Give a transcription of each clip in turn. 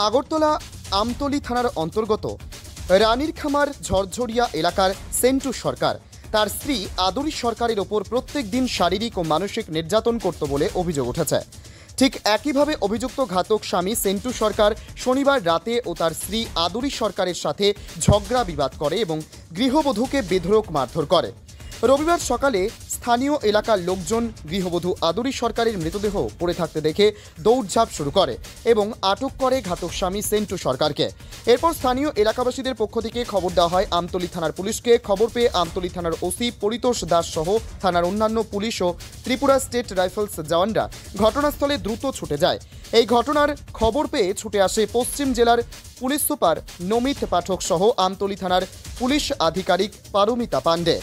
আগরতলা আমতলী থানার অন্তর্গত রানীর খামার ঝরঝরিয়া এলাকার সেন্টু সরকার তার স্ত্রী আদুরি সরকারের ওপর প্রত্যেক দিন শারীরিক ও মানসিক নির্যাতন করত বলে অভিযোগ উঠেছে। ঠিক একইভাবে অভিযুক্ত ঘাতক স্বামী সেন্টু সরকার শনিবার রাতে ও তার স্ত্রী আদুরি সরকারের সাথে ঝগড়া বিবাদ করে এবং গৃহবধূকে বেধড়ক মারধর করে। রবিবার সকালে স্থানীয় এলাকার লোকজন গৃহবধূ আদুরি সরকারের মৃতদেহ পড়ে থাকতে দেখে দৌড়ঝাঁপ শুরু করে এবং আটক করে ঘাতক স্বামী সেন্টু সরকারকে। এরপর স্থানীয় এলাকাবাসীদের পক্ষ থেকে খবর দেওয়া হয় আমতলী থানার পুলিশকে। খবর পেয়ে আমতলী থানার ওসি পরিতোষ দাস সহ থানার অন্যান্য পুলিশ ও ত্রিপুরা স্টেট রাইফেলস জওয়ানরা ঘটনাস্থলে দ্রুত ছুটে যায়। এই ঘটনার খবর পেয়ে ছুটে আসে পশ্চিম জেলার পুলিশ সুপার নমিত পাঠক সহ আমতলী থানার পুলিশ আধিকারিক পারমিতা পাণ্ডে।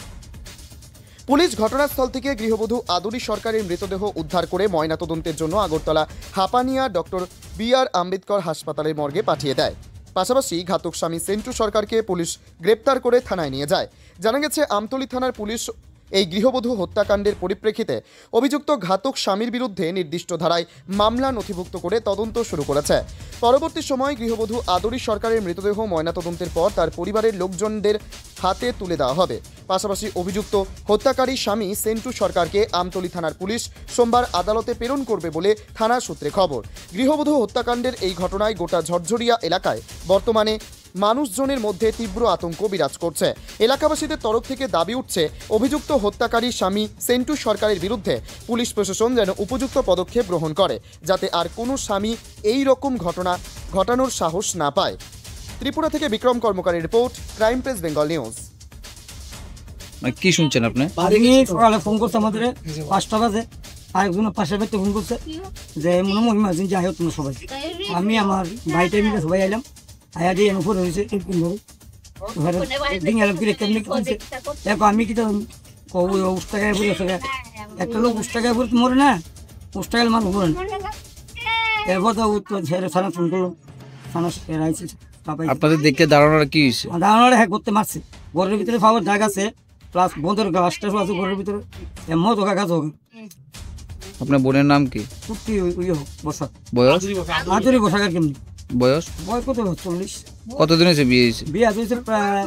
পুলিশ ঘটনাস্থল থেকে গৃহবধূ আদুরি সরকারের মৃতদেহ উদ্ধার করে ময়নাতদন্তের জন্য আগরতলা হাপানিয়া ডক্টর বি.আর. আম্বেদকর হাসপাতালের মর্গে পাঠিয়ে দেয়। পাশাপাশি ঘাতক স্বামী সেন্টু সরকারকে পুলিশ গ্রেপ্তার করে থানায় নিয়ে যায়। জানা গেছে আমতলী থানার পুলিশ এই গৃহবধূ হত্যাকাণ্ডের পরিপ্রেক্ষিতে অভিযুক্ত ঘাতক স্বামীর বিরুদ্ধে নির্দিষ্ট ধারায় মামলা নথিভুক্ত করে তদন্ত শুরু করেছে। পরবর্তী সময় গৃহবধূ আদুরি সরকারের মৃতদেহ ময়নাতদন্তের পর তার পরিবারের লোকজনদের হাতে তুলে দেওয়া হবে। পাশাপাশি অভিযুক্ত হত্যাকারী স্বামী সেন্টু সরকারকে আমতলী থানার পুলিশ সোমবার আদালতে প্রেরণ করবে বলে থানা সূত্রে খবর। গৃহবধূ হত্যাকাণ্ডের এই ঘটনায় গোটা ঝরঝরিয়া এলাকায় বর্তমানে মানুষজনের মধ্যে তীব্র আতঙ্ক বিরাজ করছে। এলাকাবাসীদের তরফ থেকে দাবি উঠছে অভিযুক্ত হত্যাকারী স্বামী সেন্টু সরকারের বিরুদ্ধে পুলিশ প্রশাসন যেন উপযুক্ত পদক্ষেপ গ্রহণ করে, যাতে আর কোনো স্বামী এই রকম ঘটনা ঘটানোর সাহস না পায়। ত্রিপুরা থেকে বিক্রম কর্মকারের report, crime press Bengal news. কি শুনছেন আপনি? সকালে ফোন করছে আমাদের 5টা বাজে, আরেকজন পাশের বাড়িতে ফোন করছে যে মহিমা যাই হোক তোমরা সবাই। আমি আমার ভাইটা মিলে সবাই আইলাম, আয়া দিয়ে উপরে হয়েছে আমি কি উস্তাগায় পড়ে একটা লোক উস্তাগায় পড়তে মরে না, উস্তাগাল মানুষ মরে না। এরপর তো থানা ফোন করলো, থানা আইছে। আপনাদের দেখে দাঁড়ানোর কি হয়েছে? দাঁড়ানোর হ্যাঁ করতে মারছে। ঘরের ভিতরে পাওয়ার জায়গা আছে, প্লাস বন্ধের গাছটা আছে ঘরের ভিতরে, মত হোক গাছ হোক। আপনার বোনের নাম কি? বসা। বয়স? আদুরি বসাকার কেমনি বয়স? বয়স কত? 40। কতদিন হয়েছে বিয়ে হয়েছে? বিয়ে হয়েছে প্রায়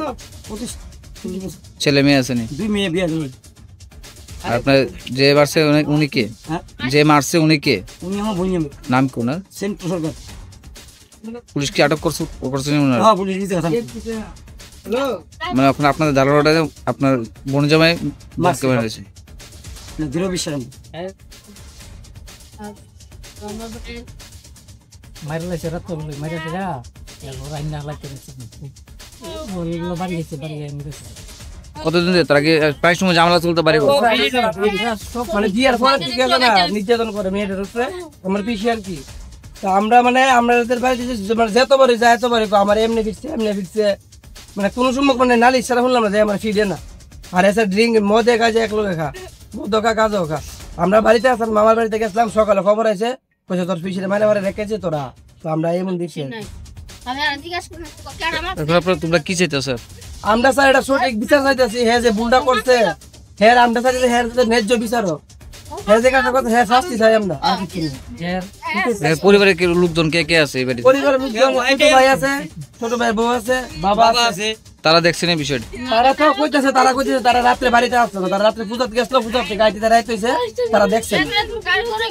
25-30 বছর। ছেলে মেয়ে আছে? 2 মেয়ে বিয়ে হয়েছে। আর আপনার যে মারছে উনি কে? যে মারছে উনি কে? উনি আমার বোন। নাম কি ওনার? সেন্টু সরকার। পুলিশ কি আটক করছে? হ্যাঁ, পুলিশ দিতে কথা। মানে এখন আপনাদের ধারণাটা আপনার বোন জামাই মারছে না, দৃঢ় বিশ্বাস মাইরালাইছে রাত বলে মাইরাতে যা রান্না লাগতে বললো বাড়ি গেছে। কতদিন তার আগে প্রায় সময় ঝামেলা চলতে পারে মানে বিয়ার পরে নির্যাতন করে মেয়েদের উপরে আমার পিছিয়ে আর কি। তা আমরা মানে আমাদের বাড়িতে যেতে পারি যাইতে পারি, আমার এমনি ফিরছে মানে কোনো সময় মানে নালি ইচ্ছা শুনলাম না যে আমার ফিরে না। আর এসে ড্রিঙ্ক মদে কাজে এক লোক খা, মদ খা কাজও খা। আমরা বাড়িতে আসলাম, মামার বাড়িতে গেছিলাম, সকালে খবর আছে কইছে তোর পিছিয়ে মারে মারে রেখেছে তোরা। তো আমরা এমন দেখছি। তোমরা কি চাইছো স্যার? আমরা স্যার এটা সঠিক বিচার চাইতেছি। হ্যাঁ যে ভুলটা করছে হ্যাঁ আমরা চাইতেছি হ্যাঁ ন্যায্য বিচারও, হ্যাঁ যে কাজটা করতে হ্যাঁ শাস্তি চাই আমরা। আর কিছু না। পরিবারের লোকজন কে কে আছে? পরিবারের লোকজন ছোট ভাই আছে, ছোট ভাই বউ আছে, বাবা আছে। তারা দেখছেন এই বিষয়টা? তারা তো কইতেছে, তারা রাত্রে বাড়িতে আসলো না, তারা রাত্রে পূজাতে গেছিল, পূজাতে গাড়িতে রাইতে হইছে, তারা দেখছেন।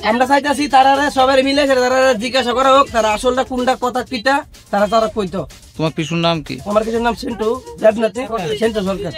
আমরা চাইতেছি তারা সবাই মিলে তারা জিজ্ঞাসা করা হোক, তারা আসলটা কোনটা কথা কিটা তারা কইতো। তোমার পিছুর নাম কি? আমার পিছুর নাম সেন্টু সরকার।